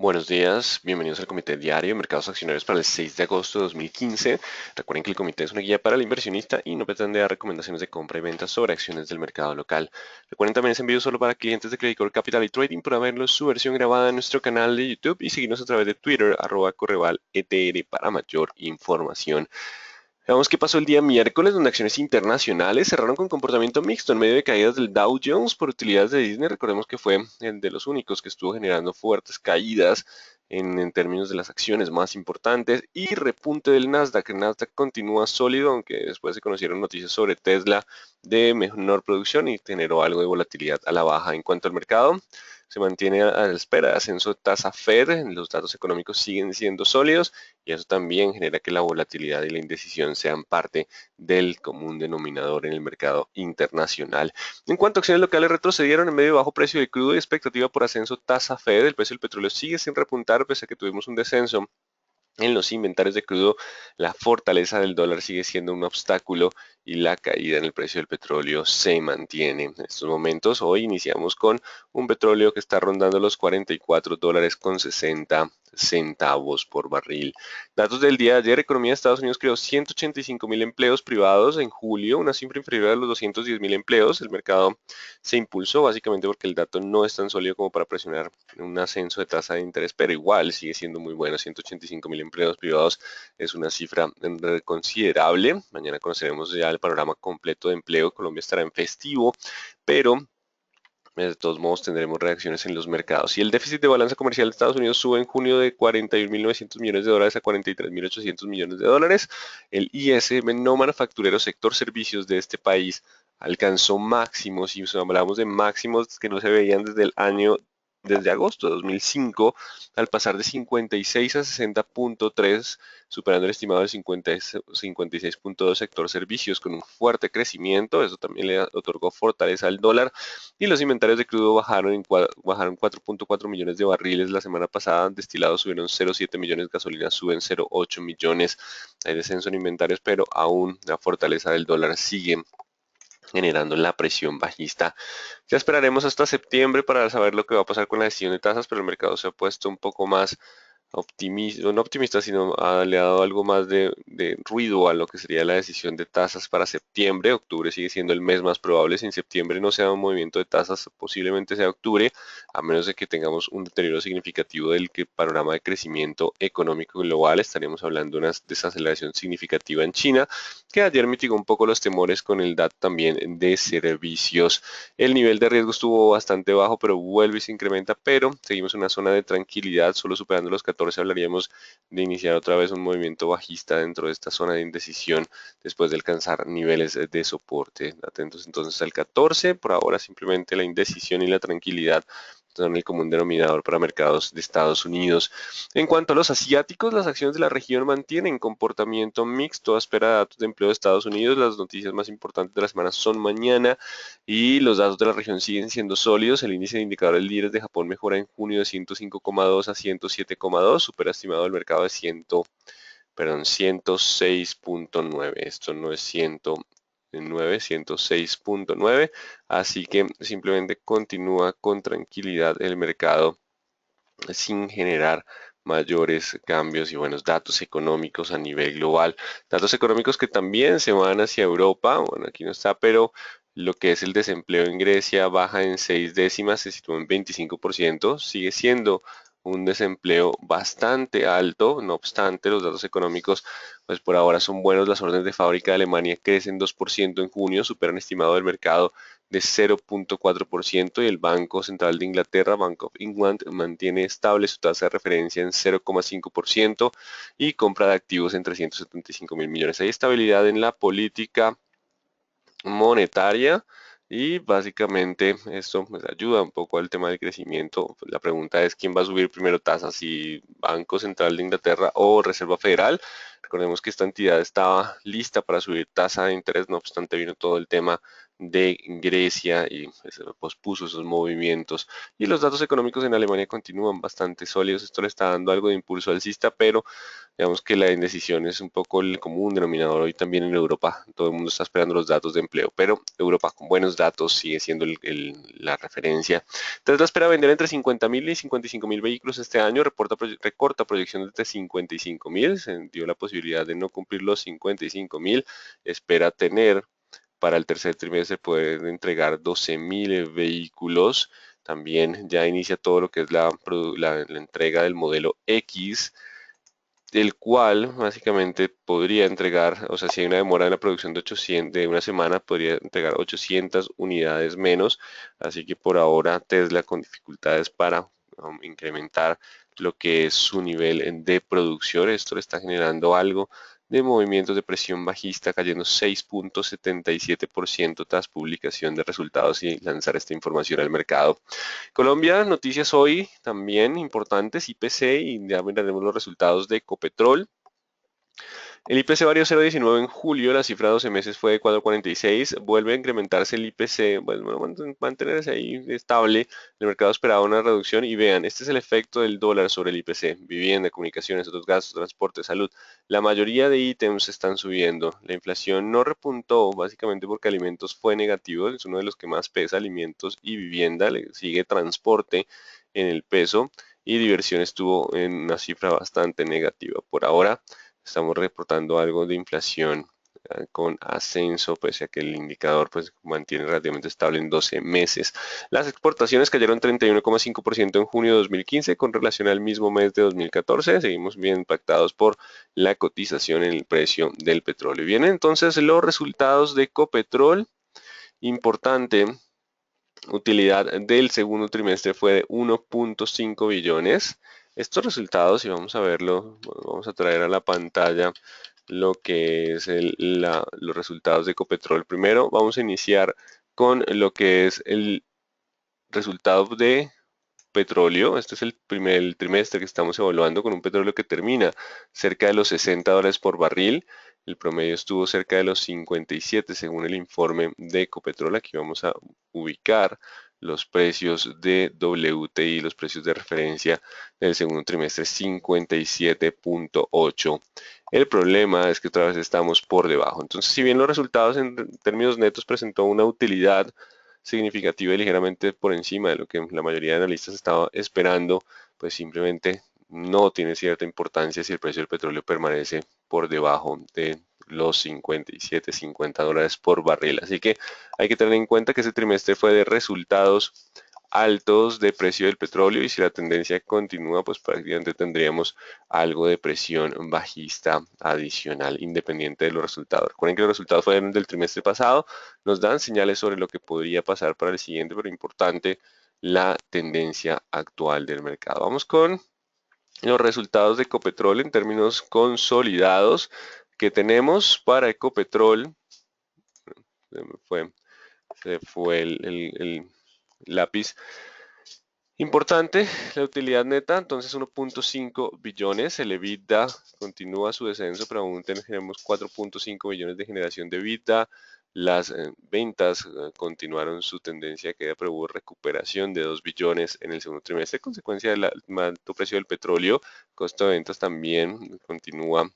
Buenos días, bienvenidos al Comité Diario de Mercados Accionarios para el 6 de agosto de 2015. Recuerden que el comité es una guía para el inversionista y no pretende dar recomendaciones de compra y venta sobre acciones del mercado local. Recuerden también es envío solo para clientes de Credit Corp Capital y Trading. Para verlo su versión grabada en nuestro canal de YouTube y seguirnos a través de Twitter, @correvaletr para mayor información. Veamos qué pasó el día miércoles, donde acciones internacionales cerraron con comportamiento mixto en medio de caídas del Dow Jones por utilidades de Disney. Recordemos que fue el de los únicos que estuvo generando fuertes caídas en términos de las acciones más importantes y repunte del Nasdaq. El Nasdaq continúa sólido, aunque después se conocieron noticias sobre Tesla de menor producción y generó algo de volatilidad a la baja. En cuanto al mercado, se mantiene a la espera de ascenso de tasa Fed, los datos económicos siguen siendo sólidos y eso también genera que la volatilidad y la indecisión sean parte del común denominador en el mercado internacional. En cuanto a acciones locales retrocedieron en medio de bajo precio de crudo y expectativa por ascenso tasa Fed, el precio del petróleo sigue sin repuntar pese a que tuvimos un descenso en los inventarios de crudo. La fortaleza del dólar sigue siendo un obstáculo y la caída en el precio del petróleo se mantiene. En estos momentos, hoy iniciamos con un petróleo que está rondando los $44.60 por barril. Datos del día de ayer: economía de Estados Unidos creó 185.000 empleos privados en julio, una cifra inferior a los 210.000 empleos. El mercado se impulsó básicamente porque el dato no es tan sólido como para presionar un ascenso de tasa de interés, pero igual sigue siendo muy bueno. 185.000 empleos privados es una cifra considerable. Mañana conoceremos ya el panorama completo de empleo. Colombia estará en festivo, pero de todos modos tendremos reacciones en los mercados. Y el déficit de balanza comercial de Estados Unidos sube en junio de 41.900 millones de dólares a 43.800 millones de dólares. El ISM no manufacturero sector servicios de este país alcanzó máximos, y hablamos de máximos que no se veían desde agosto de 2005, al pasar de 56 a 60.3, superando el estimado del 56.2 sector servicios con un fuerte crecimiento. Eso también le otorgó fortaleza al dólar y los inventarios de crudo bajaron 4.4 millones de barriles la semana pasada. Destilados subieron 0.7 millones, gasolina suben 0.8 millones. Hay descenso en inventarios, pero aún la fortaleza del dólar sigue generando la presión bajista. Ya esperaremos hasta septiembre para saber lo que va a pasar con la decisión de tasas, pero el mercado se ha puesto un poco más optimista, no optimista, sino le ha dado algo más de ruido a lo que sería la decisión de tasas para septiembre. Octubre sigue siendo el mes más probable. Si en septiembre no se da un movimiento de tasas, posiblemente sea octubre, a menos de que tengamos un deterioro significativo del panorama de crecimiento económico global. Estaríamos hablando de una desaceleración significativa en China, que ayer mitigó un poco los temores con el dato también de servicios. El nivel de riesgo estuvo bastante bajo, pero vuelve y se incrementa, pero seguimos en una zona de tranquilidad, solo superando los 14 hablaríamos de iniciar otra vez un movimiento bajista dentro de esta zona de indecisión después de alcanzar niveles de soporte. Atentos entonces al 14, por ahora simplemente la indecisión y la tranquilidad son el común denominador para mercados de Estados Unidos. En cuanto a los asiáticos, las acciones de la región mantienen comportamiento mixto a espera de datos de empleo de Estados Unidos. Las noticias más importantes de la semana son mañana y los datos de la región siguen siendo sólidos. El índice de indicadores líderes de Japón mejora en junio de 105,2 a 107,2, superestimado del mercado de 106.9. Esto no es 109, 106.9. Así que simplemente continúa con tranquilidad el mercado sin generar mayores cambios y buenos datos económicos a nivel global. Datos económicos que también se van hacia Europa. Bueno, aquí no está, pero lo que es el desempleo en Grecia baja en 6 décimas, se sitúa en 25%. Sigue siendo un desempleo bastante alto. No obstante, los datos económicos pues por ahora son buenos. Las órdenes de fábrica de Alemania crecen 2% en junio, superan estimado del mercado de 0.4%, y el Banco Central de Inglaterra, Bank of England, mantiene estable su tasa de referencia en 0,5% y compra de activos en 375.000 millones. Hay estabilidad en la política monetaria y básicamente esto pues, ayuda un poco al tema del crecimiento. La pregunta es quién va a subir primero tasas, si Banco Central de Inglaterra o Reserva Federal. Recordemos que esta entidad estaba lista para subir tasa de interés, no obstante vino todo el tema de Grecia y se pospuso esos movimientos. Y los datos económicos en Alemania continúan bastante sólidos. Esto le está dando algo de impulso alcista, pero digamos que la indecisión es un poco el común denominador hoy también en Europa. Todo el mundo está esperando los datos de empleo, pero Europa con buenos datos sigue siendo la referencia. Tesla espera vender entre 50.000 y 55.000 vehículos este año, recorta proyección de 55.000, se dio la posibilidad de no cumplir los 55.000, espera tener para el tercer trimestre poder entregar 12.000 vehículos. También ya inicia todo lo que es la entrega del modelo X, el cual básicamente podría entregar, o sea, si hay una demora en la producción de 800, de una semana, podría entregar 800 unidades menos, así que por ahora Tesla con dificultades para incrementar lo que es su nivel de producción. Esto le está generando algo de movimientos de presión bajista, cayendo 6.77% tras publicación de resultados y lanzar esta información al mercado. Colombia, noticias hoy también importantes, IPC, y ya veremos los resultados de Ecopetrol. El IPC varió 0,19 en julio, la cifra de 12 meses fue de 4,46, vuelve a incrementarse el IPC, bueno, mantenerse ahí estable, el mercado esperaba una reducción y vean, este es el efecto del dólar sobre el IPC, vivienda, comunicaciones, otros gastos, transporte, salud, la mayoría de ítems están subiendo, la inflación no repuntó básicamente porque alimentos fue negativo, es uno de los que más pesa, alimentos y vivienda, le sigue transporte en el peso y diversión estuvo en una cifra bastante negativa por ahora. Estamos reportando algo de inflación con ascenso, pese a que el indicador pues mantiene relativamente estable en 12 meses. Las exportaciones cayeron 31,5% en junio de 2015 con relación al mismo mes de 2014. Seguimos bien impactados por la cotización en el precio del petróleo. Vienen entonces los resultados de Ecopetrol. Importante, utilidad del segundo trimestre fue de 1.5 billones. Estos resultados, si vamos a verlo, vamos a traer a la pantalla lo que es los resultados de Ecopetrol. Primero vamos a iniciar con lo que es el resultado de petróleo. Este es el primer trimestre que estamos evaluando con un petróleo que termina cerca de los $60 por barril. El promedio estuvo cerca de los 57 según el informe de Ecopetrol. Aquí vamos a ubicar los precios de WTI, los precios de referencia del segundo trimestre, 57.8. El problema es que otra vez estamos por debajo. Entonces, si bien los resultados en términos netos presentó una utilidad significativa y ligeramente por encima de lo que la mayoría de analistas estaba esperando, pues simplemente no tiene cierta importancia si el precio del petróleo permanece por debajo de los 57, $50 por barril. Así que hay que tener en cuenta que ese trimestre fue de resultados altos de precio del petróleo y si la tendencia continúa, pues prácticamente tendríamos algo de presión bajista adicional independiente de los resultados. Recuerden que los resultados fueron del trimestre pasado, nos dan señales sobre lo que podría pasar para el siguiente, pero importante la tendencia actual del mercado. Vamos con los resultados de Ecopetrol en términos consolidados que tenemos para Ecopetrol. Se fue el lápiz. Importante, la utilidad neta, entonces 1.5 billones, el EBITDA continúa su descenso, pero aún tenemos 4.5 billones de generación de EBITDA, las ventas continuaron su tendencia que pero hubo recuperación de 2 billones en el segundo trimestre, consecuencia del alto precio del petróleo, costo de ventas también continúa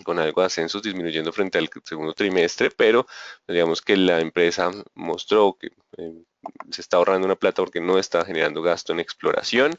con algo de ascensos disminuyendo frente al segundo trimestre, pero digamos que la empresa mostró que se está ahorrando una plata porque no está generando gasto en exploración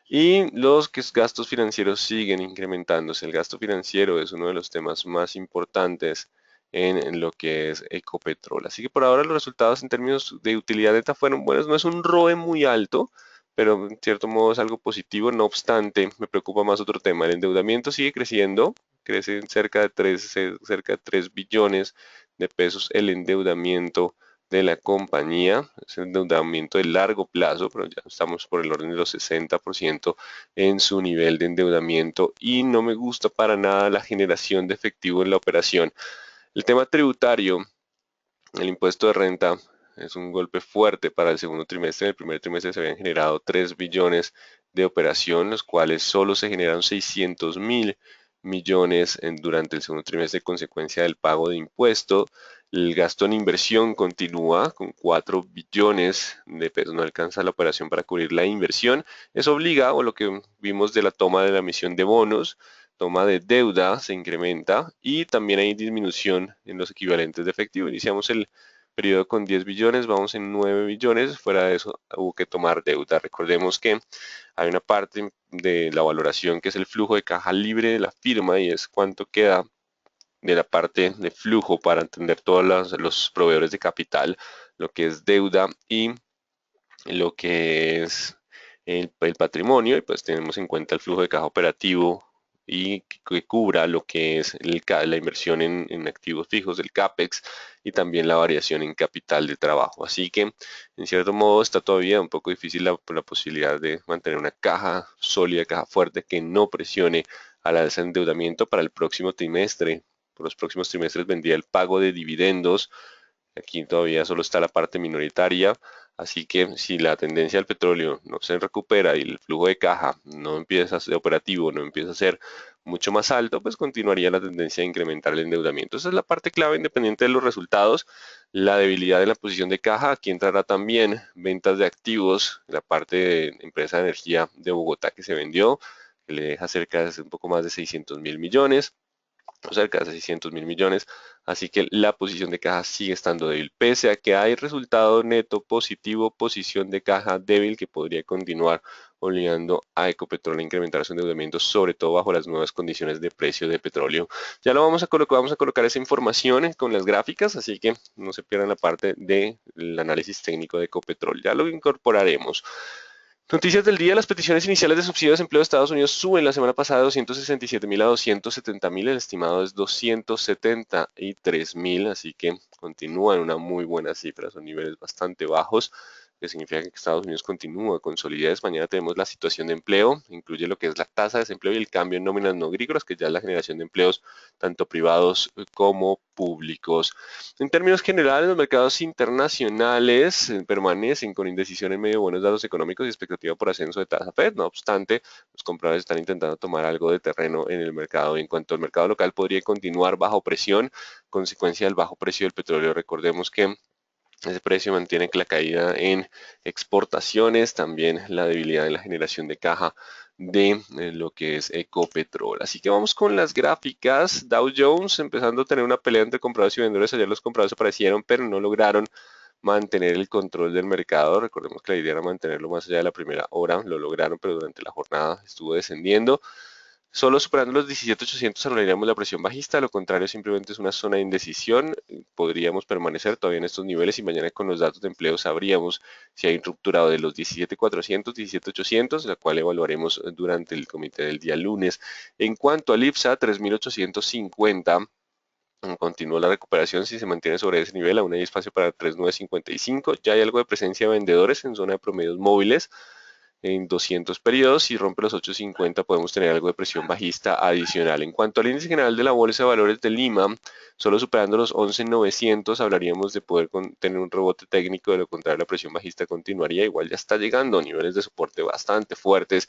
y los gastos financieros siguen incrementándose. El gasto financiero es uno de los temas más importantes en lo que es Ecopetrol. Así que por ahora los resultados en términos de utilidad neta fueron buenos. No es un ROE muy alto, pero en cierto modo es algo positivo. No obstante, me preocupa más otro tema. El endeudamiento sigue creciendo, crece en cerca de 3 billones de pesos el endeudamiento de la compañía, es endeudamiento de largo plazo, pero ya estamos por el orden de los 60% en su nivel de endeudamiento y no me gusta para nada la generación de efectivo en la operación. El tema tributario, el impuesto de renta es un golpe fuerte para el segundo trimestre. En el primer trimestre se habían generado 3 billones de operación, los cuales solo se generaron 600.000 millones durante el segundo trimestre, consecuencia del pago de impuestos. El gasto en inversión continúa con 4 billones de pesos, no alcanza la operación para cubrir la inversión. Eso obliga, o lo que vimos de la toma de la emisión de bonos, toma de deuda se incrementa y también hay disminución en los equivalentes de efectivo. Iniciamos el periodo con 10 billones, vamos en 9 billones, fuera de eso hubo que tomar deuda. Recordemos que hay una parte de la valoración que es el flujo de caja libre de la firma y es cuánto queda de la parte de flujo para entender todos los proveedores de capital, lo que es deuda y lo que es el patrimonio, y pues tenemos en cuenta el flujo de caja operativo y que cubra lo que es la inversión en activos fijos, el CAPEX, y también la variación en capital de trabajo. Así que, en cierto modo, está todavía un poco difícil la posibilidad de mantener una caja sólida, caja fuerte, que no presione al alza de endeudamiento para el próximo trimestre. Por los próximos trimestres vendría el pago de dividendos. Aquí todavía solo está la parte minoritaria, así que si la tendencia del petróleo no se recupera y el flujo de caja no empieza a ser operativo, no empieza a ser mucho más alto, pues continuaría la tendencia a incrementar el endeudamiento. Esa es la parte clave independiente de los resultados. La debilidad en la posición de caja, aquí entrará también ventas de activos, la parte de empresa de energía de Bogotá que se vendió, que le deja cerca de un poco más de 600.000 millones o cerca de 600.000 millones, así que la posición de caja sigue estando débil, pese a que hay resultado neto positivo, posición de caja débil que podría continuar obligando a Ecopetrol a incrementar su endeudamiento, sobre todo bajo las nuevas condiciones de precio de petróleo. Ya lo vamos a colocar esa información con las gráficas, así que no se pierdan la parte del análisis técnico de Ecopetrol, ya lo incorporaremos. Noticias del día, las peticiones iniciales de subsidio de desempleo de Estados Unidos suben la semana pasada de 267.000 a 270.000, el estimado es 273.000, así que continúa en una muy buena cifra, son niveles bastante bajos, que significa que Estados Unidos continúa con solidez. Mañana tenemos la situación de empleo, incluye lo que es la tasa de desempleo y el cambio en nóminas no agrícolas, que ya es la generación de empleos tanto privados como públicos. En términos generales, los mercados internacionales permanecen con indecisión en medio de buenos datos económicos y expectativa por ascenso de tasa Fed. No obstante, los compradores están intentando tomar algo de terreno en el mercado. En cuanto al mercado local, podría continuar bajo presión, consecuencia del bajo precio del petróleo. Recordemos que ese precio mantiene la caída en exportaciones, también la debilidad en la generación de caja de lo que es Ecopetrol. Así que vamos con las gráficas. Dow Jones empezando a tener una pelea entre compradores y vendedores. Ayer los compradores aparecieron, pero no lograron mantener el control del mercado. Recordemos que la idea era mantenerlo más allá de la primera hora. Lo lograron, pero durante la jornada estuvo descendiendo. Solo superando los 17.800 anularíamos la presión bajista, lo contrario simplemente es una zona de indecisión, podríamos permanecer todavía en estos niveles y mañana con los datos de empleo sabríamos si hay un rupturado de los 17.400, 17.800, la cual evaluaremos durante el comité del día lunes. En cuanto al IPSA, 3.850. Continúa la recuperación si se mantiene sobre ese nivel, aún hay espacio para 3.955, ya hay algo de presencia de vendedores en zona de promedios móviles en 200 periodos. Si rompe los 850 podemos tener algo de presión bajista adicional. En cuanto al índice general de la Bolsa de Valores de Lima, solo superando los 11.900 hablaríamos de poder tener un rebote técnico, de lo contrario la presión bajista continuaría, igual ya está llegando a niveles de soporte bastante fuertes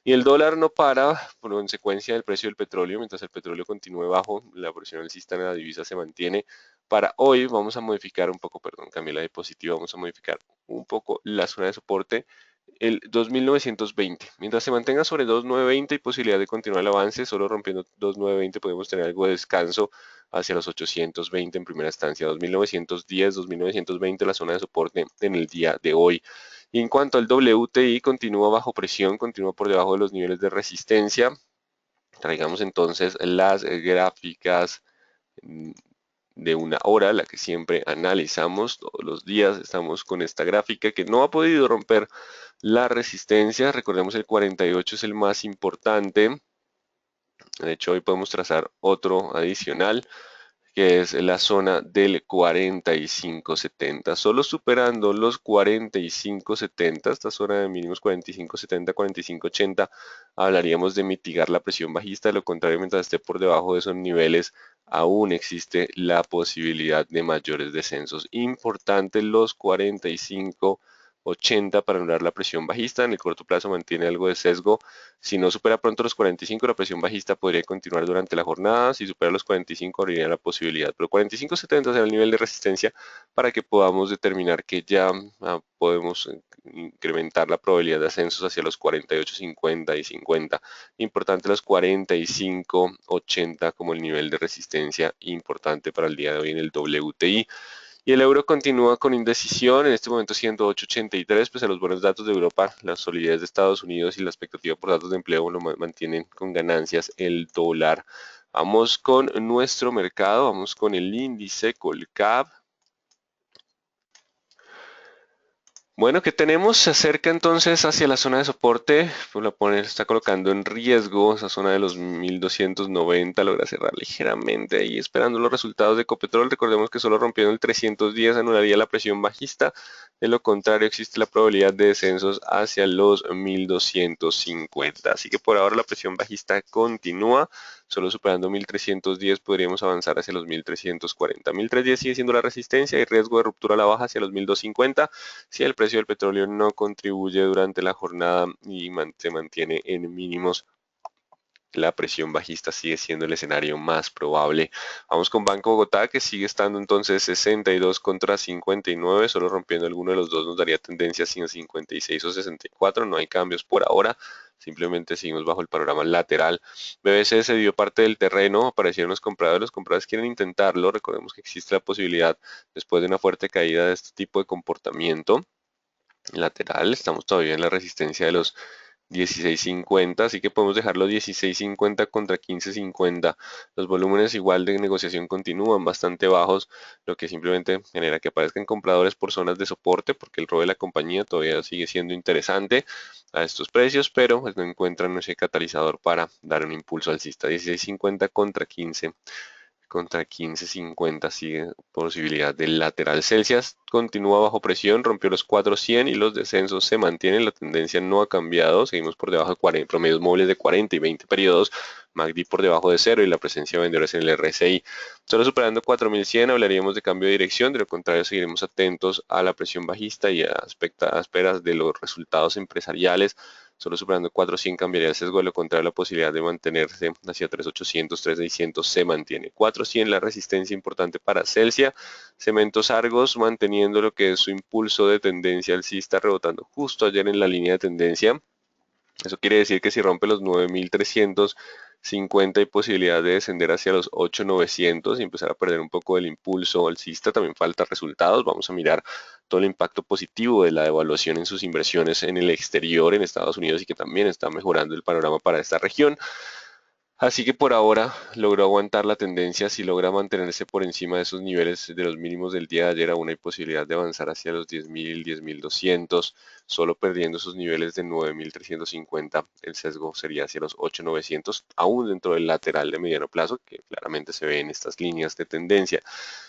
y el dólar no para por consecuencia del precio del petróleo. Mientras el petróleo continúe bajo, la presión alcista en la divisa se mantiene. Para hoy vamos a modificar un poco, perdón, cambié la diapositiva, vamos a modificar un poco la zona de soporte, el 2.920. Mientras se mantenga sobre 2.920 y posibilidad de continuar el avance, solo rompiendo 2.920 podemos tener algo de descanso hacia los 820 en primera instancia, 2.910, 2.920 la zona de soporte en el día de hoy. Y en cuanto al WTI, continúa bajo presión, continúa por debajo de los niveles de resistencia. Traigamos entonces las gráficas de una hora, la que siempre analizamos todos los días. Estamos con esta gráfica que no ha podido romper la resistencia. Recordemos el 48 es el más importante. De hecho, hoy podemos trazar otro adicional, que es la zona del 45.70. Solo superando los 45.70, esta zona de mínimos 45.70, 45.80, hablaríamos de mitigar la presión bajista. De lo contrario, mientras esté por debajo de esos niveles, aún existe la posibilidad de mayores descensos. Importante los 45 80 para anular la presión bajista. En el corto plazo mantiene algo de sesgo. Si no supera pronto los 45, la presión bajista podría continuar durante la jornada. Si supera los 45, abriría la posibilidad. Pero 45.70 será el nivel de resistencia para que podamos determinar que ya podemos incrementar la probabilidad de ascensos hacia los 48.50 y 50. Importante los 45.80 como el nivel de resistencia importante para el día de hoy en el WTI. Y el euro continúa con indecisión, en este momento 108.83, pese a los buenos datos de Europa, la solidez de Estados Unidos y la expectativa por datos de empleo lo mantienen con ganancias el dólar. Vamos con nuestro mercado, vamos con el índice Colcap. Bueno, ¿qué tenemos? Se acerca entonces hacia la zona de soporte, pues está colocando en riesgo esa zona de los 1290, logra cerrar ligeramente ahí esperando los resultados de Ecopetrol. Recordemos que solo rompiendo el 310 anularía la presión bajista, de lo contrario existe la probabilidad de descensos hacia los 1250. Así que por ahora la presión bajista continúa, solo superando 1310 podríamos avanzar hacia los 1340. 1310 sigue siendo la resistencia y riesgo de ruptura a la baja hacia los 1250. Si el precio del petróleo no contribuye durante la jornada y se mantiene en mínimos, la presión bajista sigue siendo el escenario más probable. Vamos con Banco Bogotá, que sigue estando entonces 62 contra 59, solo rompiendo alguno de los dos nos daría tendencia hacia 56 o 64, no hay cambios por ahora, simplemente seguimos bajo el panorama lateral. BBC se dio parte del terreno, aparecieron los compradores quieren intentarlo, recordemos que existe la posibilidad después de una fuerte caída de este tipo de comportamiento lateral, estamos todavía en la resistencia de los 16.50, así que podemos dejarlo 16.50 contra 15.50. Los volúmenes igual de negociación continúan bastante bajos, lo que simplemente genera que aparezcan compradores por zonas de soporte, porque el rol de la compañía todavía sigue siendo interesante a estos precios, pero pues no encuentran ese catalizador para dar un impulso alcista. 16.50 contra 15.50 sigue posibilidad de lateral. Celsius continúa bajo presión, rompió los 400 y los descensos se mantienen, la tendencia no ha cambiado, seguimos por debajo de 40, promedios móviles de 40 y 20 periodos, MACD por debajo de 0 y la presencia de vendedores en el RSI. Solo superando 4100 hablaríamos de cambio de dirección, de lo contrario seguiremos atentos a la presión bajista y a esperas de los resultados empresariales. Solo superando 400 cambiaría el sesgo, de lo contrario la posibilidad de mantenerse hacia 3800, 3600 se mantiene. 400 la resistencia importante para Celsius. Cementos Argos manteniendo lo que es su impulso de tendencia alcista, rebotando justo ayer en la línea de tendencia. Eso quiere decir que si rompe los 9.350 hay posibilidad de descender hacia los 8.900 y empezar a perder un poco del impulso alcista. También falta resultados. Vamos a mirar todo el impacto positivo de la devaluación en sus inversiones en el exterior, en Estados Unidos, y que también está mejorando el panorama para esta región. Así que por ahora logró aguantar la tendencia, si logra mantenerse por encima de esos niveles de los mínimos del día de ayer, aún hay posibilidad de avanzar hacia los 10.000, 10.200, solo perdiendo esos niveles de 9.350, el sesgo sería hacia los 8.900, aún dentro del lateral de mediano plazo, que claramente se ve en estas líneas de tendencia.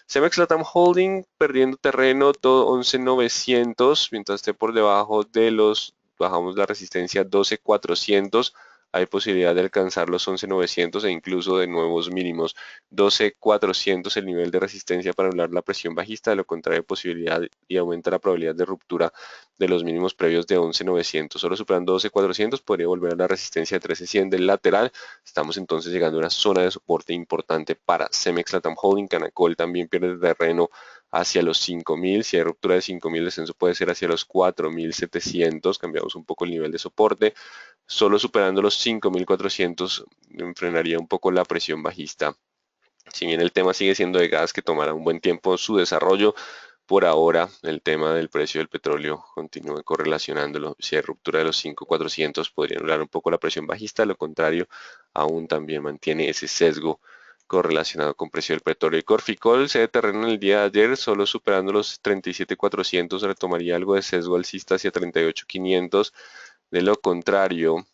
Cemex Latam Holding perdiendo terreno, todo 11.900, mientras esté por debajo de los, bajamos la resistencia 12.400, hay posibilidad de alcanzar los 11.900 e incluso de nuevos mínimos. 12.400 el nivel de resistencia para anular la presión bajista, de lo contrario posibilidad y aumenta la probabilidad de ruptura de los mínimos previos de 11.900. Solo superando 12.400 podría volver a la resistencia de 13.100 del lateral. Estamos entonces llegando a una zona de soporte importante para Cemex Latam Holding. Canacol también pierde terreno hacia los 5.000, si hay ruptura de 5.000 el descenso puede ser hacia los 4.700, cambiamos un poco el nivel de soporte, solo superando los 5.400 frenaría un poco la presión bajista. Si bien el tema sigue siendo de gas, que tomará un buen tiempo su desarrollo, por ahora el tema del precio del petróleo continúa correlacionándolo. Si hay ruptura de los 5.400 podría anular un poco la presión bajista, lo contrario aún también mantiene ese sesgo correlacionado con precio del petróleo. Y Corficol se terreno en el día de ayer, solo superando los 37.400, retomaría algo de sesgo alcista hacia 38.500. De lo contrario,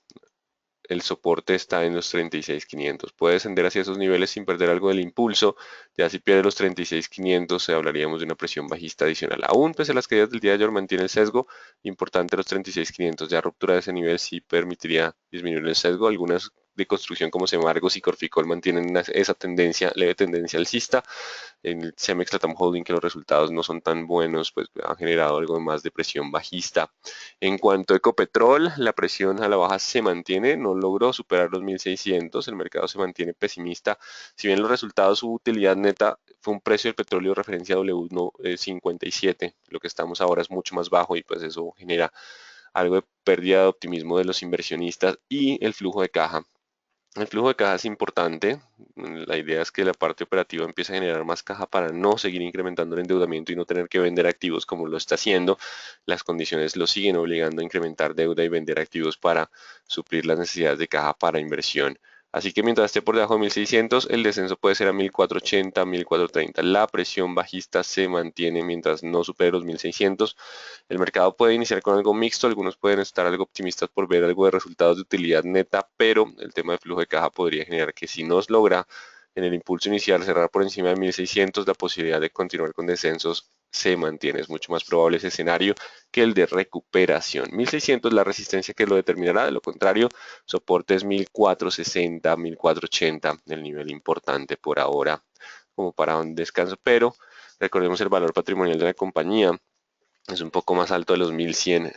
el soporte está en los 36.500. Puede descender hacia esos niveles sin perder algo del impulso. Ya si pierde los 36.500, hablaríamos de una presión bajista adicional. Aún pese a las caídas del día de ayer, mantiene el sesgo. Importante los 36.500. Ya ruptura de ese nivel sí permitiría disminuir el sesgo. Algunas de construcción como Semargos y Corficol mantienen esa tendencia, leve tendencia alcista. En el Cemex Latam Holding, que los resultados no son tan buenos, pues ha generado algo más de presión bajista. En cuanto a Ecopetrol, la presión a la baja se mantiene, no logró superar los 1600, el mercado se mantiene pesimista. Si bien los resultados, su utilidad neta fue un precio del petróleo referencia a W1,57, lo que estamos ahora es mucho más bajo y pues eso genera algo de pérdida de optimismo de los inversionistas y el flujo de caja. El flujo de caja es importante. La idea es que la parte operativa empiece a generar más caja para no seguir incrementando el endeudamiento y no tener que vender activos como lo está haciendo. Las condiciones lo siguen obligando a incrementar deuda y vender activos para suplir las necesidades de caja para inversión. Así que mientras esté por debajo de 1600, el descenso puede ser a 1480, 1430. La presión bajista se mantiene mientras no supere los 1600. El mercado puede iniciar con algo mixto, algunos pueden estar algo optimistas por ver algo de resultados de utilidad neta, pero el tema de flujo de caja podría generar que si nos logra en el impulso inicial cerrar por encima de 1600, la posibilidad de continuar con descensos se mantiene. Es mucho más probable ese escenario que el de recuperación. 1600 la resistencia que lo determinará, de lo contrario, soporte es 1460, 1480, el nivel importante por ahora como para un descanso, pero recordemos el valor patrimonial de la compañía es un poco más alto de los 1100,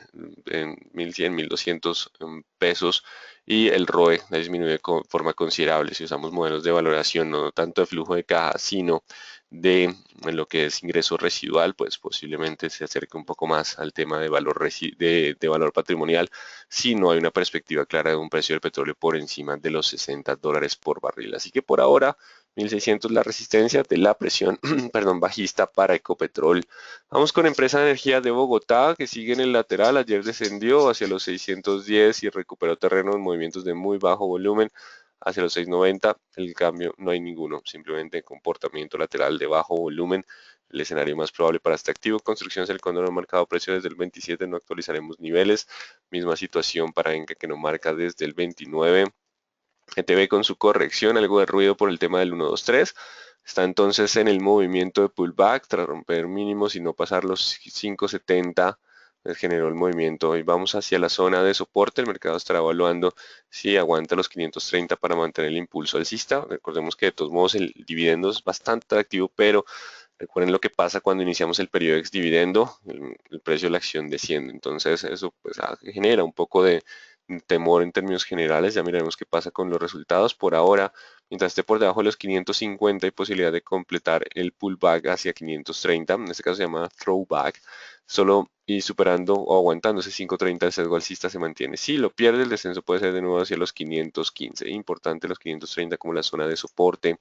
en 1100, 1200 pesos y el ROE disminuye de forma considerable si usamos modelos de valoración, no tanto de flujo de caja, sino de lo que es ingreso residual, pues posiblemente se acerque un poco más al tema de valor, de valor patrimonial si no hay una perspectiva clara de un precio del petróleo por encima de los $60 por barril. Así que por ahora 1600 la resistencia de la presión perdón, bajista para Ecopetrol. Vamos con Empresa de Energía de Bogotá, que sigue en el lateral. Ayer descendió hacia los 610 y recuperó terreno en movimientos de muy bajo volumen hacia los 690. El cambio no hay ninguno, simplemente comportamiento lateral de bajo volumen. El escenario más probable para este activo. Construcciones del Cóndor no ha marcado precio desde el 27, no actualizaremos niveles. Misma situación para Enca que no marca desde el 29. GTB con su corrección, algo de ruido por el tema del 1-2-3. Está entonces en el movimiento de pullback tras romper mínimos y no pasar los 570. Generó el movimiento y vamos hacia la zona de soporte. El mercado estará evaluando si aguanta los 530 para mantener el impulso alcista. Recordemos que de todos modos el dividendo es bastante atractivo, pero recuerden lo que pasa cuando iniciamos el periodo ex dividendo, el precio de la acción desciende. Entonces eso pues, genera un poco de temor en términos generales. Ya miraremos qué pasa con los resultados. Por ahora, mientras esté por debajo de los 550, hay posibilidad de completar el pullback hacia 530. En este caso se llama throwback. Solo y superando o aguantando ese 530, el sesgo alcista se mantiene. Si lo pierde, el descenso puede ser de nuevo hacia los 515. Importante los 530 como la zona de soporte.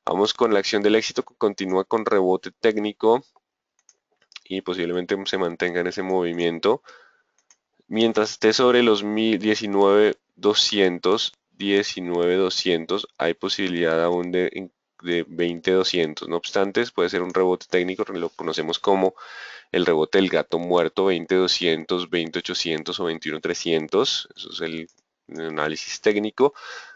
Vamos con la acción del éxito que continúa con rebote técnico y posiblemente se mantenga en ese movimiento. Mientras esté sobre los 19,200, hay posibilidad aún de 20,200. No obstante, puede ser un rebote técnico, lo conocemos como el rebote del gato muerto, 20,200, 20,800 o 21,300. Eso es el análisis técnico.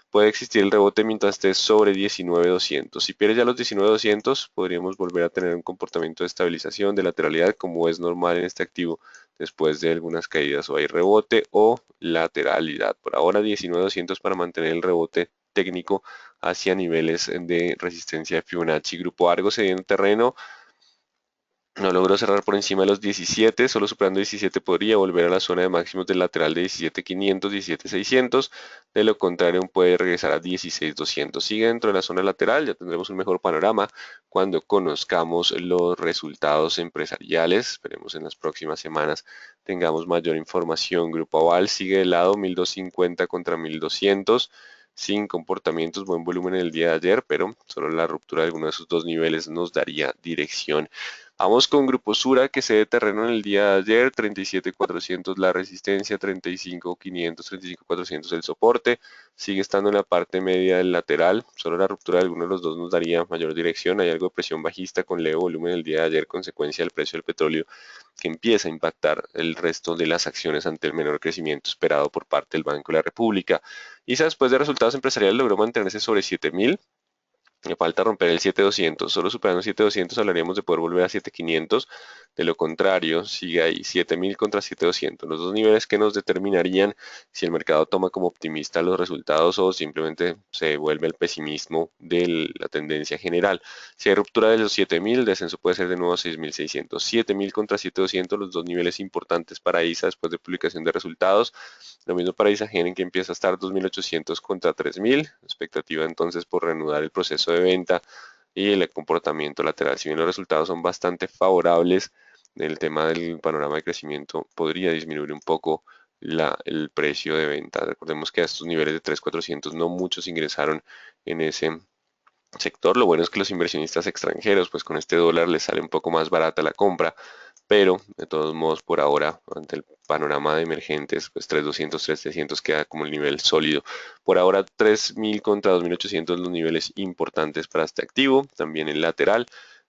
Puede existir el rebote mientras esté sobre 19,200. Si pierde ya los 19,200, podríamos volver a tener un comportamiento de estabilización, de lateralidad, como es normal en este activo después de algunas caídas. O hay rebote o lateralidad. Por ahora 19,200 para mantener el rebote técnico hacia niveles de resistencia de Fibonacci. Grupo Argos cediendo terreno. No logró cerrar por encima de los 17, solo superando 17 podría volver a la zona de máximos del lateral de 17.500, 17.600. De lo contrario, puede regresar a 16.200. Sigue dentro de la zona lateral, ya tendremos un mejor panorama cuando conozcamos los resultados empresariales. Esperemos en las próximas semanas tengamos mayor información. Grupo Aval sigue de lado, 1.250 contra 1.200. Sin comportamientos, buen volumen el día de ayer, pero solo la ruptura de alguno de esos dos niveles nos daría dirección. Vamos con Grupo Sura que cede terreno en el día de ayer, 37.400 la resistencia, 35.500, 35.400 el soporte, sigue estando en la parte media del lateral, solo la ruptura de alguno de los dos nos daría mayor dirección, hay algo de presión bajista con leve volumen el día de ayer, consecuencia del precio del petróleo que empieza a impactar el resto de las acciones ante el menor crecimiento esperado por parte del Banco de la República. Y después de resultados empresariales logró mantenerse sobre 7.000. Le falta romper el 7200, solo superando 7200 hablaríamos de poder volver a 7500. De lo contrario, sigue ahí 7000 contra 7200, los dos niveles que nos determinarían si el mercado toma como optimista los resultados o simplemente se vuelve el pesimismo de la tendencia general. Si hay ruptura de los 7000, el descenso puede ser de nuevo a 6600. 7000 contra 7200, los dos niveles importantes para ISA después de publicación de resultados. Lo mismo para Isagen, en que empieza a estar 2800 contra 3000. Expectativa entonces por reanudar el proceso de venta y el comportamiento lateral. Si bien los resultados son bastante favorables, el tema del panorama de crecimiento podría disminuir un poco el precio de venta. Recordemos que a estos niveles de 3400 no muchos ingresaron en ese sector. Lo bueno es que los inversionistas extranjeros, pues con este dólar les sale un poco más barata la compra, pero de todos modos por ahora, ante el panorama de emergentes, pues 3200, 3300 queda como el nivel sólido. Por ahora 3000 contra 2800 los niveles importantes para este activo, también el lateral.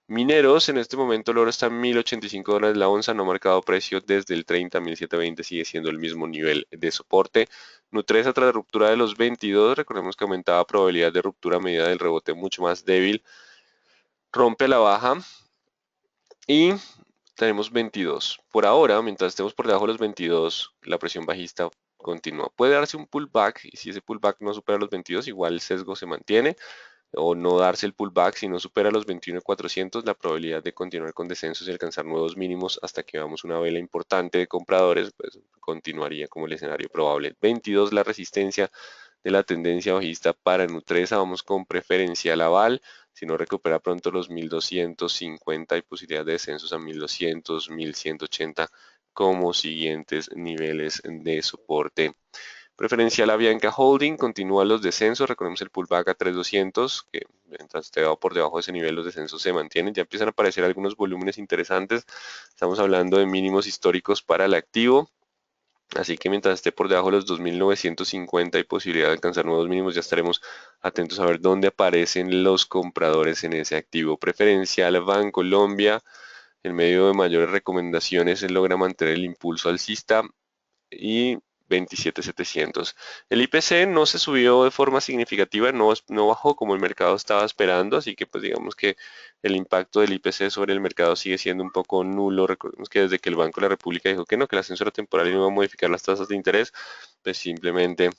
Mineros, en este momento el oro está en $1085 la onza, no ha marcado precio desde el 30, 1720, sigue siendo el mismo nivel de soporte. Nutresa tras la ruptura de los 22, recordemos que aumentaba probabilidad de ruptura a medida del rebote mucho más débil, rompe a la baja y tenemos 22. Por ahora, mientras estemos por debajo de los 22, la presión bajista continúa. Puede darse un pullback y si ese pullback no supera los 22, igual el sesgo se mantiene, o no darse el pullback si no supera los 21.400, la probabilidad de continuar con descensos y alcanzar nuevos mínimos hasta que veamos una vela importante de compradores, pues continuaría como el escenario probable. 22 la resistencia de la tendencia bajista para Nutresa, vamos con preferencial aval. Si no recupera pronto los 1250, hay posibilidad de descensos a 1200, 1180 como siguientes niveles de soporte. Preferencial a Bianca Holding, continúa los descensos, recordemos el pullback a 3200, que mientras esté por debajo de ese nivel los descensos se mantienen, ya empiezan a aparecer algunos volúmenes interesantes, estamos hablando de mínimos históricos para el activo, así que mientras esté por debajo de los 2950 hay posibilidad de alcanzar nuevos mínimos, ya estaremos atentos a ver dónde aparecen los compradores en ese activo. Preferencial Bancolombia, en medio de mayores recomendaciones, él logra mantener el impulso alcista y 27.700. El IPC no se subió de forma significativa, no bajó como el mercado estaba esperando, así que pues digamos que el impacto del IPC sobre el mercado sigue siendo un poco nulo. Recordemos que desde que el Banco de la República dijo que no, que la censura temporal no iba a modificar las tasas de interés, pues simplemente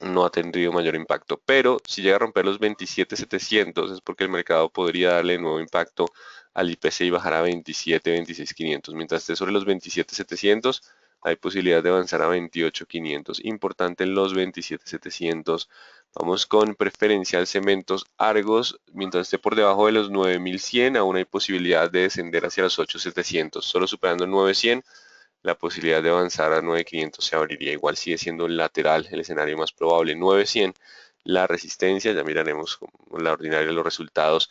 no ha tenido mayor impacto. Pero si llega a romper los 27.700 es porque el mercado podría darle nuevo impacto al IPC y bajar a 27, 26.500. Mientras esté sobre los 27.700 hay posibilidad de avanzar a 28.500. Importante en los 27.700. Vamos con preferencial cementos Argos. Mientras esté por debajo de los 9.100 aún hay posibilidad de descender hacia los 8.700. Solo superando 9.100 la posibilidad de avanzar a 9500 se abriría. Igual sigue siendo lateral el escenario más probable. 9100 la resistencia, ya miraremos como la ordinaria los resultados.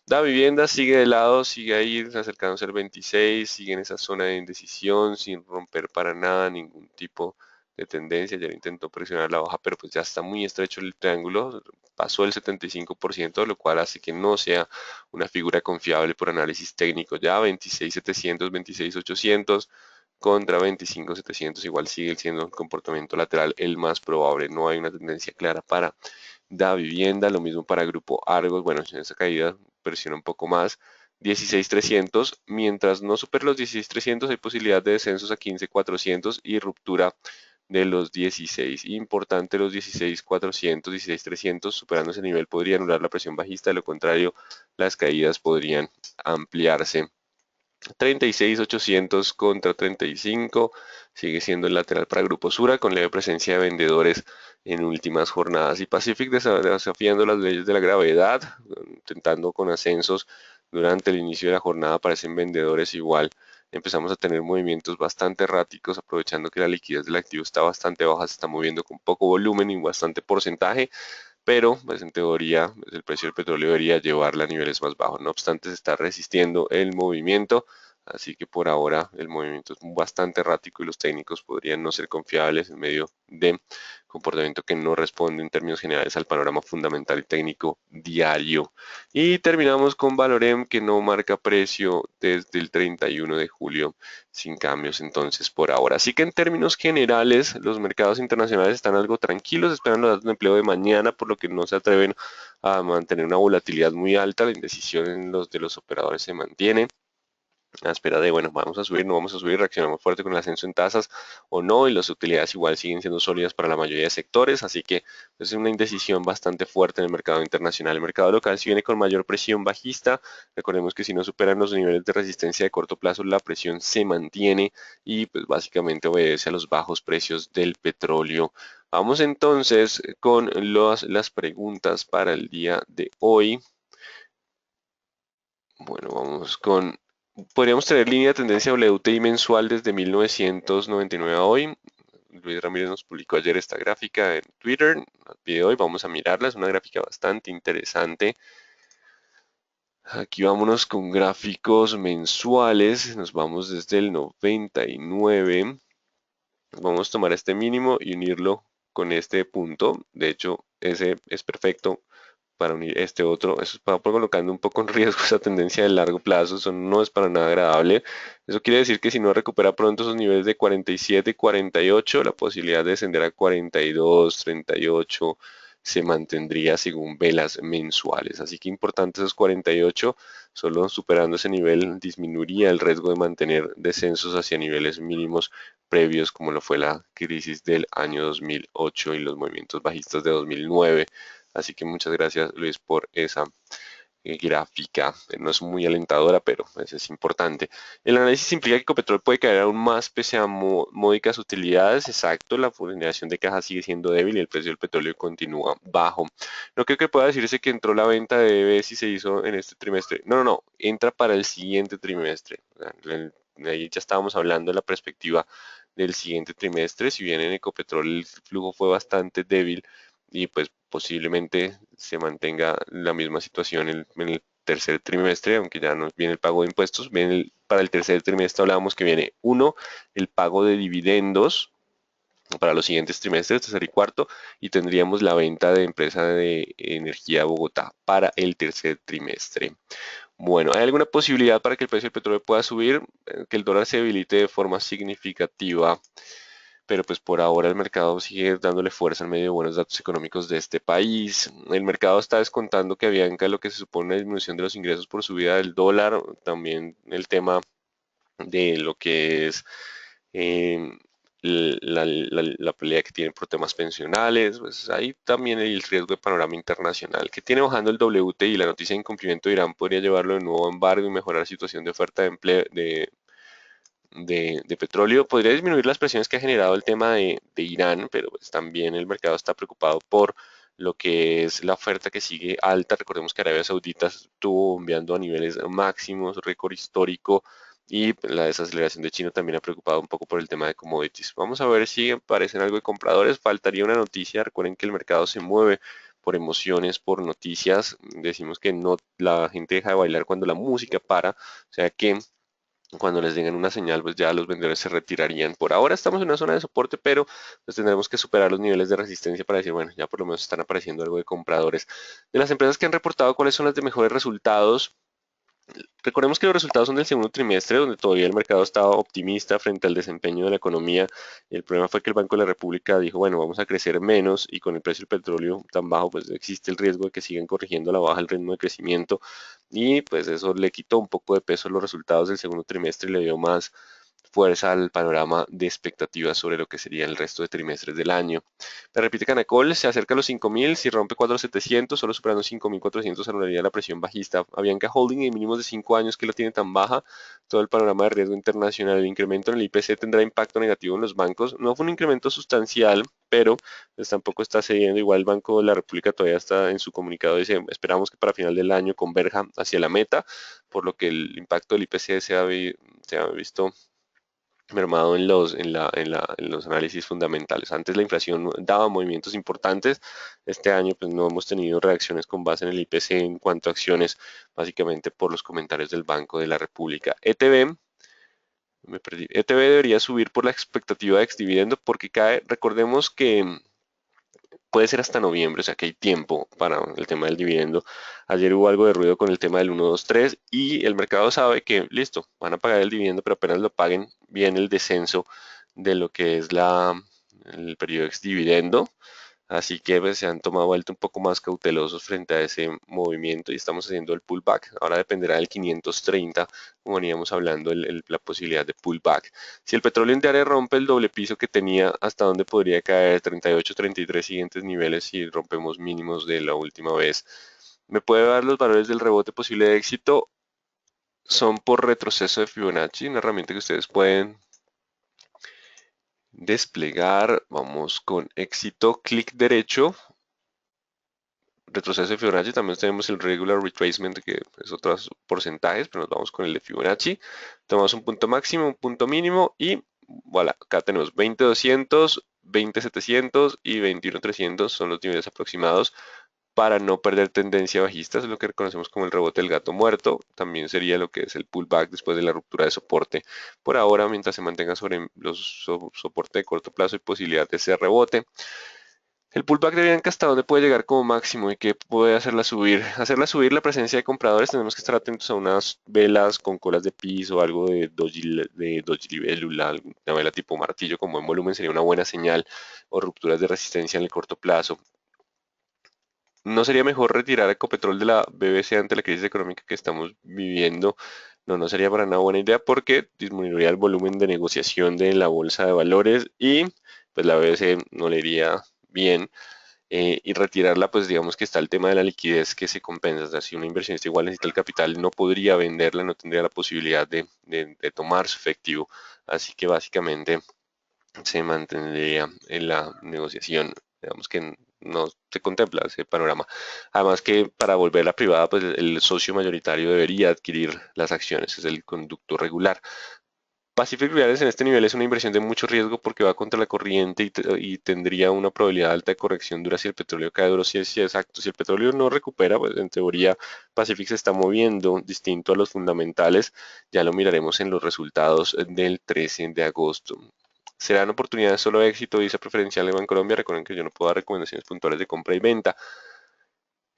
La vivienda sigue de lado, sigue ahí acercándose al 26, sigue en esa zona de indecisión sin romper para nada ningún tipo de tendencia. Ya intentó presionar la baja, pero pues ya está muy estrecho el triángulo, pasó el 75%, lo cual hace que no sea una figura confiable por análisis técnico. Ya 26.700, 26.800 contra 25.700 igual sigue siendo un comportamiento lateral el más probable, no hay una tendencia clara para Da Vivienda, lo mismo para Grupo Argos, bueno, en esa caída presiona un poco más, 16.300, mientras no supere los 16.300 hay posibilidad de descensos a 15.400 y ruptura de los 16, importante los 16.400, 16.300, superando ese nivel podría anular la presión bajista, de lo contrario las caídas podrían ampliarse. 36.800 contra 35, sigue siendo el lateral para Grupo Sura con leve presencia de vendedores en últimas jornadas y Pacific desafiando las leyes de la gravedad, intentando con ascensos durante el inicio de la jornada, aparecen vendedores igual. Empezamos a tener movimientos bastante erráticos, aprovechando que la liquidez del activo está bastante baja, se está moviendo con poco volumen y bastante porcentaje, pero pues en teoría pues, el precio del petróleo debería llevarla a niveles más bajos. No obstante, se está resistiendo el movimiento, Así que por ahora el movimiento es bastante errático y los técnicos podrían no ser confiables en medio de comportamiento que no responde en términos generales al panorama fundamental y técnico diario. Y terminamos con Valorem, que no marca precio desde el 31 de julio sin cambios entonces por ahora. Así que en términos generales los mercados internacionales están algo tranquilos, esperan los datos de empleo de mañana, por lo que no se atreven a mantener una volatilidad muy alta, la indecisión en los de los operadores se mantiene a espera de, bueno, vamos a subir, no vamos a subir, reaccionamos fuerte con el ascenso en tasas o no, y las utilidades igual siguen siendo sólidas para la mayoría de sectores, así que es una indecisión bastante fuerte en el mercado internacional. El mercado local si viene con mayor presión bajista, recordemos que si no superan los niveles de resistencia de corto plazo, la presión se mantiene y pues básicamente obedece a los bajos precios del petróleo. Vamos entonces con las preguntas para el día de hoy. Bueno, vamos con podríamos tener línea de tendencia WTI mensual desde 1999 a hoy. Luis Ramírez nos publicó ayer esta gráfica en Twitter. El video de hoy vamos a mirarla, es una gráfica bastante interesante. Aquí vámonos con gráficos mensuales, nos vamos desde el 99. Vamos a tomar este mínimo y unirlo con este punto. De hecho, ese es perfecto para unir este otro. Eso está colocando un poco en riesgo esa tendencia de largo plazo. Eso no es para nada agradable. Eso quiere decir que si no recupera pronto esos niveles de 47 y 48, la posibilidad de descender a 42, 38 se mantendría según velas mensuales. Así que importante esos 48, solo superando ese nivel disminuiría el riesgo de mantener descensos hacia niveles mínimos previos como lo fue la crisis del año 2008 y los movimientos bajistas de 2009. Así que muchas gracias Luis por esa gráfica. No es muy alentadora, pero pues, es importante. El análisis implica que Ecopetrol puede caer aún más pese a módicas utilidades. Exacto, la generación de caja sigue siendo débil y el precio del petróleo continúa bajo. No creo que pueda decirse que entró la venta de EBS y se hizo en este trimestre. No, no, no, entra para el siguiente trimestre. Ahí ya estábamos hablando de la perspectiva del siguiente trimestre. Si bien en Ecopetrol el flujo fue bastante débil, y pues posiblemente se mantenga la misma situación en el tercer trimestre, aunque ya no viene el pago de impuestos. Para el tercer trimestre hablábamos que viene uno, el pago de dividendos para los siguientes trimestres, tercer y cuarto, y tendríamos la venta de empresa de energía Bogotá para el tercer trimestre. Bueno, ¿hay alguna posibilidad para que el precio del petróleo pueda subir? Que el dólar se debilite de forma significativa, pero pues por ahora el mercado sigue dándole fuerza en medio de buenos datos económicos de este país. El mercado está descontando que Avianca lo que se supone una disminución de los ingresos por subida del dólar, también el tema de lo que es eh, la pelea que tienen por temas pensionales, pues ahí también el riesgo de panorama internacional que tiene bajando el WTI y la noticia de incumplimiento de Irán podría llevarlo de nuevo a embargo y mejorar la situación de oferta de empleo de petróleo. Podría disminuir las presiones que ha generado el tema de Irán, pero pues también el mercado está preocupado por lo que es la oferta que sigue alta. Recordemos que Arabia Saudita estuvo bombeando a niveles máximos, récord histórico, y la desaceleración de China también ha preocupado un poco por el tema de commodities. Vamos a ver si aparecen algo de compradores. Faltaría una noticia. Recuerden que el mercado se mueve por emociones, por noticias. Decimos que no, la gente deja de bailar cuando la música para, o sea que cuando les den una señal, pues ya los vendedores se retirarían. Por ahora estamos en una zona de soporte, pero pues tendremos que superar los niveles de resistencia para decir, bueno, ya por lo menos están apareciendo algo de compradores. De las empresas que han reportado cuáles son las de mejores resultados, recordemos que los resultados son del segundo trimestre, donde todavía el mercado estaba optimista frente al desempeño de la economía. El problema fue que el Banco de la República dijo, bueno, vamos a crecer menos y con el precio del petróleo tan bajo, pues existe el riesgo de que sigan corrigiendo a la baja el ritmo de crecimiento y pues eso le quitó un poco de peso a los resultados del segundo trimestre y le dio más fuerza al panorama de expectativas sobre lo que sería el resto de trimestres del año. Me repite Canacol, se acerca a los 5.000, si rompe 4.700, solo superando 5.400 anularía la presión bajista. Avianca Holding en mínimos de 5 años que lo tiene tan baja, todo el panorama de riesgo internacional. El incremento en el IPC tendrá impacto negativo en los bancos. No fue un incremento sustancial, pero pues tampoco está cediendo. Igual el Banco de la República todavía está en su comunicado, dice, esperamos que para final del año converja hacia la meta, por lo que el impacto del IPC se ha visto mermado en los análisis fundamentales. Antes la inflación daba movimientos importantes. Este año pues no hemos tenido reacciones con base en el IPC en cuanto a acciones, básicamente por los comentarios del Banco de la República. ETB Me perdí. ETB debería subir por la expectativa de ex-dividendo porque cae. Recordemos que puede ser hasta noviembre, o sea que hay tiempo para el tema del dividendo. Ayer hubo algo de ruido con el tema del 1, 2, 3 y el mercado sabe que, listo, van a pagar el dividendo, pero apenas lo paguen, viene el descenso de lo que es el periodo ex dividendo. Así que pues, se han tomado vuelta un poco más cautelosos frente a ese movimiento y estamos haciendo el pullback. Ahora dependerá del 530, como veníamos hablando, la posibilidad de pullback. Si el petróleo en diario rompe el doble piso que tenía, ¿hasta dónde podría caer? 38, 33 siguientes niveles si rompemos mínimos de la última vez. ¿Me puede dar los valores del rebote posible de éxito? Son por retroceso de Fibonacci, una herramienta que ustedes pueden desplegar. Vamos con éxito, clic derecho, retroceso de Fibonacci. También tenemos el regular retracement, que es otros porcentajes, pero nos vamos con el de Fibonacci. Tomamos un punto máximo, un punto mínimo y voilà, acá tenemos 20.200, 20.700 y 21.300 son los niveles aproximados para no perder tendencia bajista. Es lo que reconocemos como el rebote del gato muerto. También sería lo que es el pullback después de la ruptura de soporte. Por ahora, mientras se mantenga sobre los soportes de corto plazo y posibilidad de ese rebote. El pullback de Bianca hasta dónde puede llegar como máximo y qué puede hacerla subir. Hacerla subir la presencia de compradores, tenemos que estar atentos a unas velas con colas de piso, algo doji libélula, una vela tipo martillo con buen volumen sería una buena señal, o rupturas de resistencia en el corto plazo. ¿No sería mejor retirar Ecopetrol de la BBC ante la crisis económica que estamos viviendo? No, no sería para nada buena idea porque disminuiría el volumen de negociación de la bolsa de valores y pues la BBC no le iría bien. Y retirarla, pues digamos que está el tema de la liquidez que se compensa. O sea, si una inversionista igual necesita el capital, no podría venderla, no tendría la posibilidad de tomar su efectivo. Así que básicamente se mantendría en la negociación. Digamos que no se contempla ese panorama. Además que para volverla privada, pues el socio mayoritario debería adquirir las acciones, es el conducto regular. Pacific Reales en este nivel es una inversión de mucho riesgo porque va contra la corriente y tendría una probabilidad alta de corrección dura si el petróleo cae duro. Si es exacto, si el petróleo no recupera, pues en teoría Pacific se está moviendo distinto a los fundamentales. Ya lo miraremos en los resultados del 13 de agosto. ¿Serán oportunidades solo de éxito, dice preferencial de Bancolombia? Recuerden que yo no puedo dar recomendaciones puntuales de compra y venta.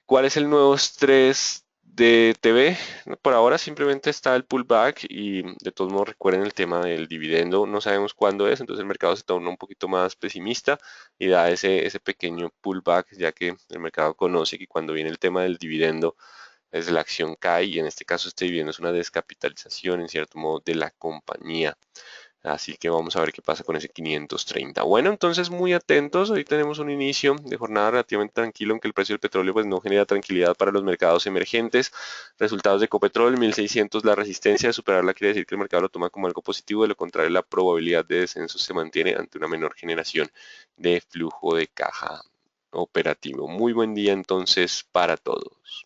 ¿Cuál es el nuevo estrés de TV? Por ahora simplemente está el pullback y de todos modos recuerden el tema del dividendo, no sabemos cuándo es, entonces el mercado se torna un poquito más pesimista y da ese pequeño pullback, ya que el mercado conoce que cuando viene el tema del dividendo, es la acción cae y en este caso este dividendo es una descapitalización en cierto modo de la compañía. Así que vamos a ver qué pasa con ese 530. Bueno, entonces muy atentos. Hoy tenemos un inicio de jornada relativamente tranquilo, aunque el precio del petróleo pues no genera tranquilidad para los mercados emergentes. Resultados de Ecopetrol, 1600 la resistencia de superarla quiere decir que el mercado lo toma como algo positivo. De lo contrario, la probabilidad de descenso se mantiene ante una menor generación de flujo de caja operativo. Muy buen día entonces para todos.